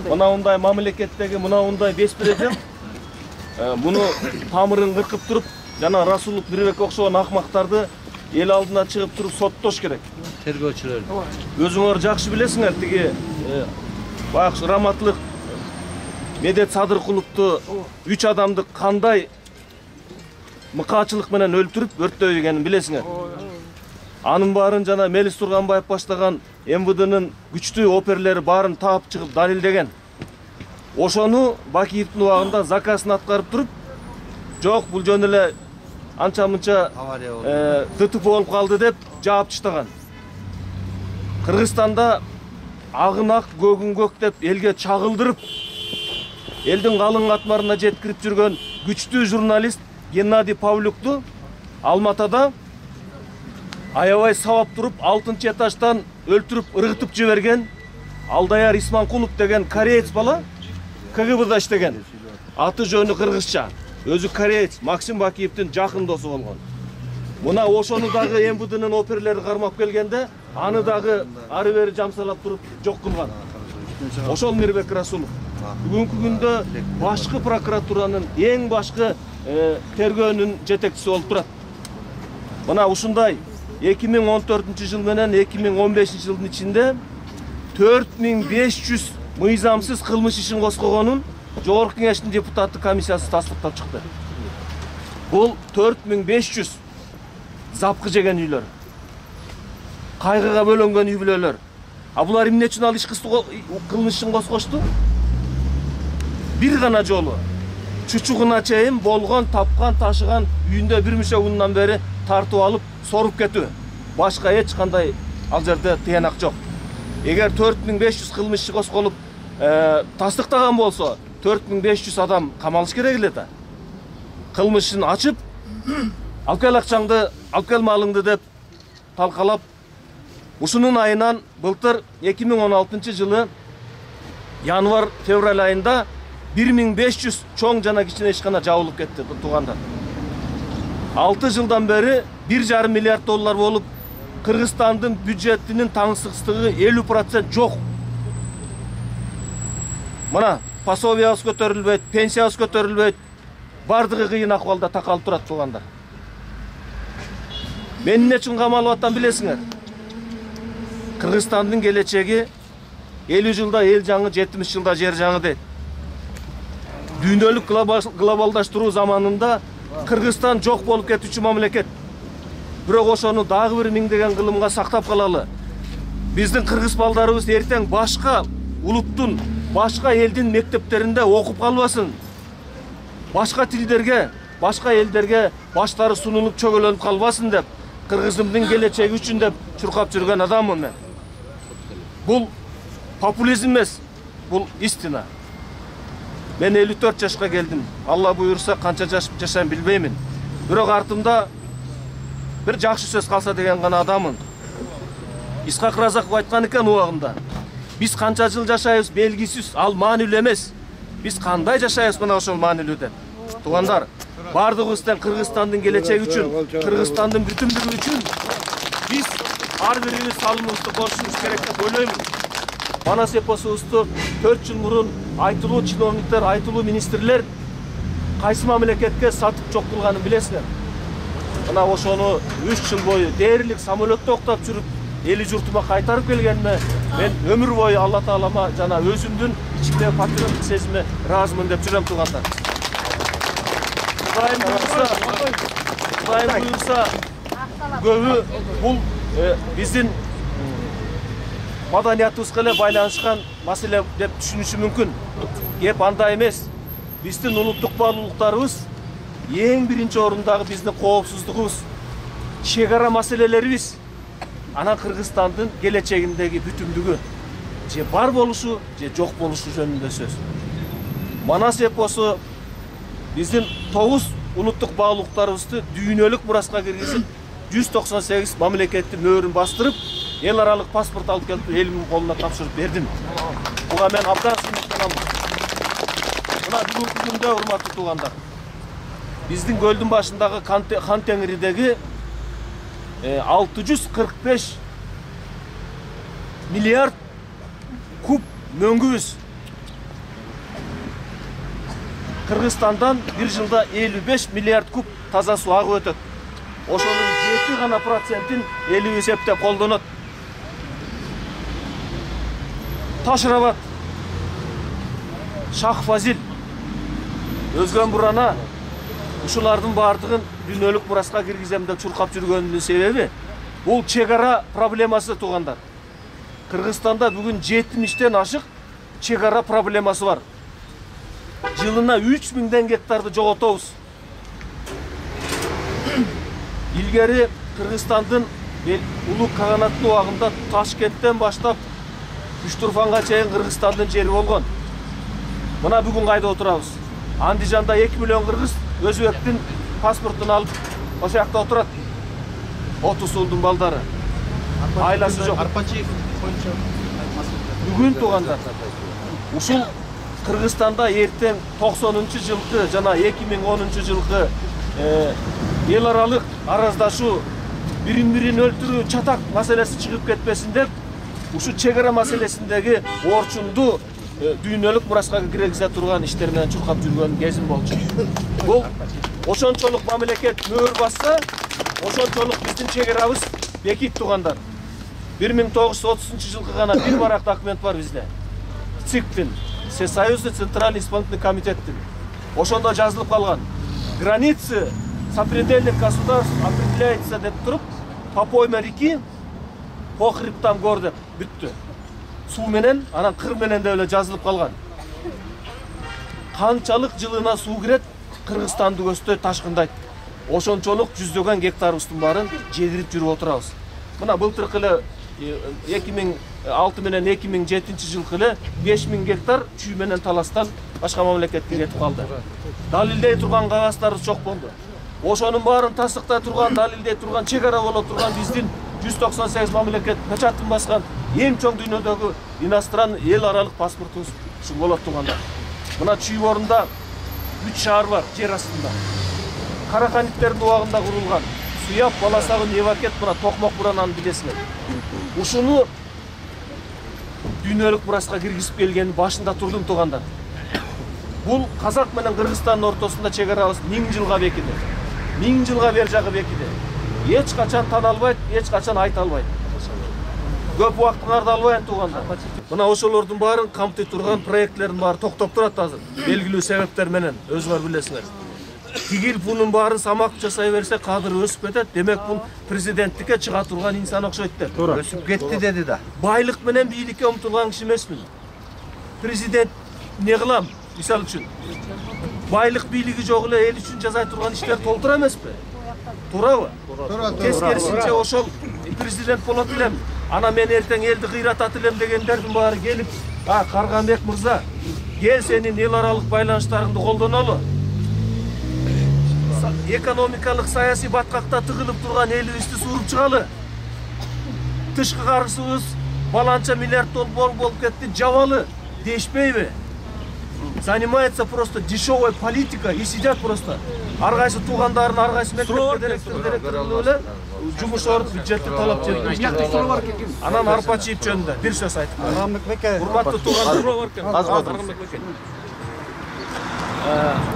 мындай мамлекеттеги мындай беспредел муну тамырын кыркып туруп жана Расулов Нурбек окшогон акмактарды эл алдына чыгып туруп соттош керек. Тергөөчүлөр. Өзүңөр жакшы билесиңер, тиги баягы Раматлык Медет Садыркуловду 3 адамды кандай мыкаачылык менен өлтүрүп өрттөгөнүн билесиңер. Анын баарын жана Мелис Турганбаев баштаган МВДнын күчтүү оперлери баарын таап чыгып далилдеген. Ошону Бакиевдин убагында заказын аткарып туруп, жок бул жөн эле анча-мынча ДТП болуп калды деп жаап таштаган. Кыргызстанда агын ак, көгүн көк деп элге чагылдырып, элдин калың катмарына жеткирип жүргөн күчтүү журналист Геннадий Павлюкту Алматада аябай сабап туруп, 6-чы этаждан өлтүрүп, ыргытып жиберген Алдаяр Исманкулов деген кореец бала КГБда иштеген. Аты жөнү кыргызча. Өзү кореец, Максим Бакиевдин жакын досу болгон. Мына ошону дагы МВДнын оперлери кармап келгенде, аны дагы ары бери жамсалап туруп жок кылган. Ошол Мирбек Расулов. Бүгүнкү күндө башкы прокуратуранын эң башкы тергөөнүн жетекчиси болуп турат. Мына ушундай 2014-жыл менен 2015-жылдын ичинде 4500 мыйзамсыз кылмыш ишин козгогонун Жогорку Кеңештин депутаттык комиссиясы тастыктап чыкты. Бул 4500 запкы жеген үйлөр, кайгыга бөлөнгөн үй бүлөлөр. А булар эмне үчүн ал иш кылмыш ишин козгошту? Бир гана жолу чучугуна чейин болгон, тапкан, ташыган үйүндө бир мүчө күндөн бери тартып алып, соруп кетүү. Башка эч кандай ал жерде тыянак жок. Эгер 4500 кылмыш иши козголуп тастыктаган болсо, 4500 адам камалыш керек эле да. Кылмышын ачып, алып кел акчаңды, алып кел малыңды деп талкалап, ушунун айынан былтыр 2016-жылы январь-февраль айында 1500 чоң жана кичине ишкана жабылып кетти, туугандар. 6 жылдан бери 1,5 миллиард доллар болуп, Кыргызстандын бюджетинин таңсыздыгы 50% жок. Мына пособиябыз көтөрүлбөйт, пенсиябыз көтөрүлбөйт, бардыгы кыйын акыбалда такалып турат, туугандар. Мен эмне үчүн камалып аттан билесиңер? Кыргызстандын келечеги 50 жылда эл жаңы, 70 жылда жер жаңы дейт. Дүйнөлүк глобалдаштыруу заманында Кыргызстан жок болуп кетүүчү мамлекет. Бирок ошону дагы бир миңдеген кылымга сактап калалы. Биздин кыргыз балдарыбыз эртең башка улуттун, башка элдин мектептеринде окуп калбасын. Башка тилдерге, башка элдерге баштары сунулуп чөгөлөнүп калбасын деп, кыргызымдын келечеги үчүн деп чуркап жүргөн адаммын мен. Бул популизм эмес, бул истина. Мен 54 жашка келдим. Алла буйрса канча жашайм билбеймин. Бирок артымда бир жакшы сөз калса деген гана адаммын. Исхак Разаков айткан экен убагында. Биз канча жыл жашайбыз белгисиз, ал маанилүү эмес. Биз кандай жашайбыз мына ошол маанилүү деп. Туугандар, бардыгыбыз тең Кыргызстандын келечеги үчүн, Кыргызстандын бүтүндүгү үчүн биз ар бирибиз салымыбызды кошушубуз керек деп ойлоймун. Манас эпосубузду 4 жыл мурун айтылуу чиновниктер, айтылуу министрлер кайсы мамлекетке сатып жок кылганын билесиңер. Мына ошону 3 жыл бою дээрлик самолетто октоп жүрүп, эли журтума кайтарып келгениме мен өмүр бою Алла Таалама жана өзүмдүн ичимдеги патриоттук сезимиме ыраазымын деп жүрөм, туугандар. Кудайым буйрса, көбү бул биздин маданиятыбызга эле байланышкан маселе деп түшүнүшү мүмкүн. Кеп андай эмес. Биздин улуттук баалуулуктарыбыз эң биринчи орундагы биздин коопсуздугубуз, чек-ара маселелерибиз, анан Кыргызстандын келечегиндеги бүтүндүгү, же бар болушу, же жок болушу жөнүндө сөз. Манас эпосу биздин 9 улуттук баалуулуктарыбызды дүйнөлүк мураска киргизип, 198 мамлекеттин мөөрүн бастырып, эл аралык паспорт алып келип элимдин колуна тапшырып бердим. Буга мен абдан сүйүнүп. Мына бүгүнкү күндө урматтуу туугандар, биздин көлдүн башындагы Хан Теңиридеги 645 миллиард куб мөңгүбүз Кыргызстандан bir жылда 55 миллиард куб таза суу агып өтөт. Ошонун 7 гана процентин эли эсептеп колдонот. Ташрабат, Шах Фазил, Өзгөн Бурана ушулардын бардыгын дүйнөлүк мураска киргизем деп чуркап жүргөнүнүн себеби бул чегара проблемасы туугандар. Кыргызстанда бүгүн 70-тен ашык чегара проблемасы бар. Жылына 3000 гектарды жоготобуз. Илгери Кыргызстандын улуу каганаттуу убагында Ташкенттен баштап Үчтурфанга чейин Кыргызстандын жери болгон. Мына бүгүн кайда отурабыз? Андижанда 2 миллион кыргыз Өзбектин паспортун алып ошол жакта отурат. 30 уулдун балдары. Айласы жок. Арпачиев боюнча Бүгүн туугандар. Ушул Кыргызстанда эртең 90-жылкы жана 2010-жылкы эл аралык араздашуу, бирин-бирин өлтүрүү, чатак маселеси чыгып кетпесин деп, ушу чегара маселесиндеги орчунду дүйнөлүк мураска киргизе турган иштер менен чуркап жүргөн кезим болчу. Бул ошончолук мамлекет мөөр басса, ошончолук биздин чегарабыз бекит туугандар. 1930-жылкы гана бир барак документ бар бизде. ЦИКтин, Всесоюзный Центральный исполнительный комитеттин. Ошондо жазылып калган. Границы сопредельных государств определяется деп туруп, по пойме реки, по хребтам гор деп бүттү. Суу менен, анан кыр менен деп эле жазылып калган. Канчалык жылына суу кирет, Кыргызстанды көздөй ташкындайт. Ошончолук жүздөгөн гектарыбыздын баарын жедирип жүрүп отурабыз. Мына былтыркы эле 2006 менен 2007-жылкы эле 5000 гектар чүй менен таластан башка мамлекетке кетип калды. Далилдей турган кагаздары чок болду. Ошонун баарын тасыктай турган, далилдей турган, чегара боло турган биздин 198 мамлекет печатын баскан эң чоң дүйнөдөгү иностран эл аралык паспортубуз ушул болот тургандар. Мына чүй орунда 3 шаар бар жер астында. Караканиттердин убагында курулган. Суяп, Баласагы, Невакет, мына Токмок Бурананы билесиңер. Ушуну дүйнөлүк мураска киргизип келгенин башында турдум туугандар. Бул Казак менен Кыргызстандын ортосунда чегарабыз 1000 жылга бекиди. 1000 жылга бер жагы бекиди. Эч качан тана албайт, эч качан айта албайт. Көп убактыңарды албайын туугандар. Мына ошолордун баарын камтый турган проектлердин баары токтоп турат азыр. Белгилүү себептер менен, өзүңөр билесиңер. Тигил пулун баарын самак жасай берсе кадыры өсүп кетет. Демек бул президенттикке чыга турган инсан окшойт деп. өсүп кетти деди да. Байлык менен бийликке умтулган киши эмесмин. Президент не кылам? Мисал үчүн. Байлык бийлиги жок эле эл үчүн жасай турган иштер толтура эмеспи? Туурабы? Тескерисинче ошол президент болот элем. Ана мен эртең элди кыйратат элем дегендердин баары келип, Карганбек мырза, кел сенин эл аралык байланыштарыңды колдонолу. Экономикалык саясий баткакта тыгылып турган элибизди сууруп чыгалы. Тышкы карызыбыз баланча миллиард доллар болуп кетти, жабалы дешпейби? Занимается просто дешевой политикой и сидят просто. Ар кайсы туугандарын ар кайсы мектепте директор эле жумуш орун бюджетти талап жетти. Анан Арпачиев жөнүндө бир сөз айтып коеюн. Урматтуу туугандар,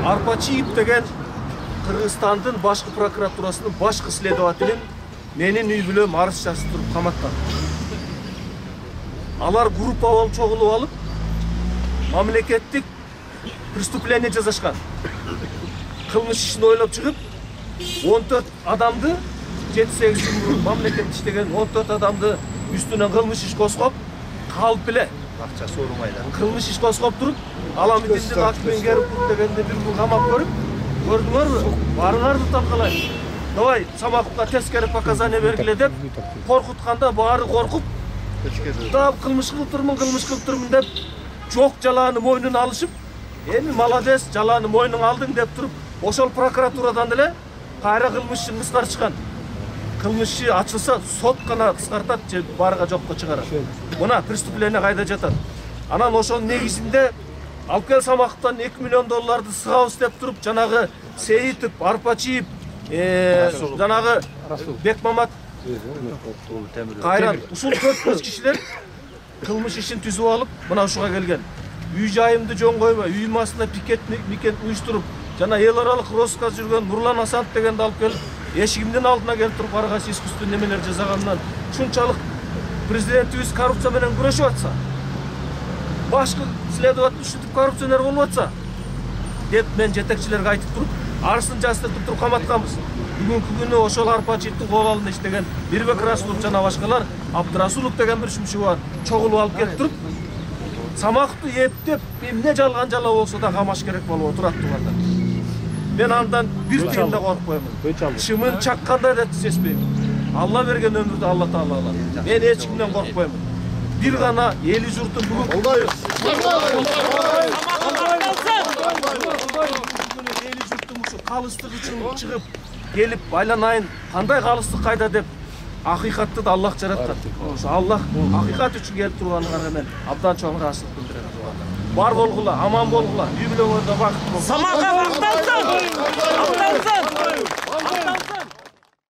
Арпачиев деген Кыргызстандын башкы прокуратурасынын башкы следователин менин үй бүлөм арыз жаздырып каматтан. Алар группа болуп чогулуп алып, мамлекеттик преступление жасашкан. Кылмыш ишин ойлоп чыгып, 14 адамды 7-8 жыл мурун мамлекет иштеген 14 адамды үстүнөн кылмыш иш козгоп калып эле. Акча сурумайда. Кылмыш иш козгоп туруп, Аламидиндин актымен келип дегенде бир күн камап көрүп, көрдүңөрбү? Барыңарды талкалайт. Давай Самаковго тескери показания бергиле деп коркутканда баары коркуп, да кылмыш кылып турмун деп жок жалааны мойнуна алышып, эми молодец, жалааны мойнуңа алдың деп туруп, ошол прокуратурадан эле кайра кылмыш ишин кыскартышкан. Кылмыш иши ачылса сот гана кыскартат же барга жокко чыгарат. Мына преступление кайда жатат. Анан ошонун негизинде алып кел Самаковдон 2 миллион долларды сыгабыз деп туруп, жанагы Сейитов, Арпачиев, жанагы Бекмамат, Кайран, ушул 4 кишилер кылмыш ишин түзүп алып, мына ушуга келген. үй жайымды жөн койбой, үйүм астында пикет уюштуруп, жана эл аралык розыска жүргөн Нурлан Асанов дегенди алып келип, эшигимдин алдына келип туруп ар кайсы искусственный немелер жасагандан ушунчалык президентибиз коррупция менен күрөшүп атса, башкы следователь ушинтип коррупционер болуп атса деп мен жетекчилерге айтып туруп, арызын жаздыртып туруп каматканбыз. Бүгүнкү күнү ошол арпачылыктын кол алдында иштеген Бирбек Расулов жана башкалар, Абдырасулов деген бир шумчу бар, чогулуп алып келип туруп, самакты эптеп, эмне жалган жала болсо да камаш керек болуп отурат туганда. Мен андан бир тиын да коркпоймун. Чымын чакканда да сезбейм. Алла берген өмүрдү Алла Таала алат. Мен эч кимден коркпоймун. Бир гана эли журттун бүгүн эли журттун ушу калыстык үчүн чыгып келип байланайын, кандай калыстык кайда деп акыйкатты да Аллах жараткан. Ошо Аллах акыйкат үчүн келип турганына мен абдан чоң ыраазычылык билдирем. Бар болгула, аман болгула, үй бүлөңөрдө бакыт болсун. Самага бакталсын.